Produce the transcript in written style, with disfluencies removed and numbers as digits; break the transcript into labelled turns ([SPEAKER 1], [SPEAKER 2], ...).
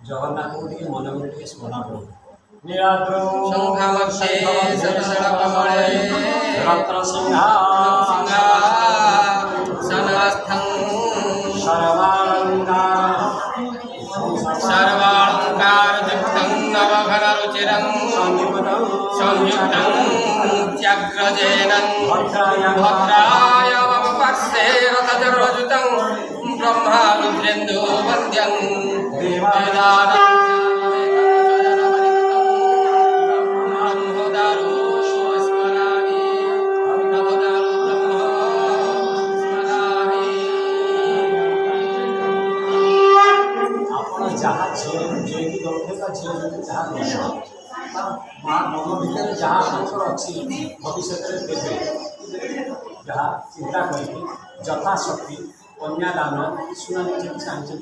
[SPEAKER 1] जगन्नाथ को टिके मन को टिके स्मरण करो नीलाद्रौ
[SPEAKER 2] शंखामध्ये सरसरकमले
[SPEAKER 1] रत्न
[SPEAKER 2] सिंहासनस्थं सर्वालंकारयुक्तं नवघनरुचिरं संयुक्तं च्याग्रजेन भद्राय वपस्ये रथजरजुतं ब्रह्मा रुद्रेन्दु वन्द्यं
[SPEAKER 1] जहाँ झील जो कि दौड़ेगा झील जो जहाँ माँ मन भर जहाँ आंसर अच्छी भविष्य में देवे जहाँ चिंता करके यथाशक्ति कन्यादान सुना चाहिए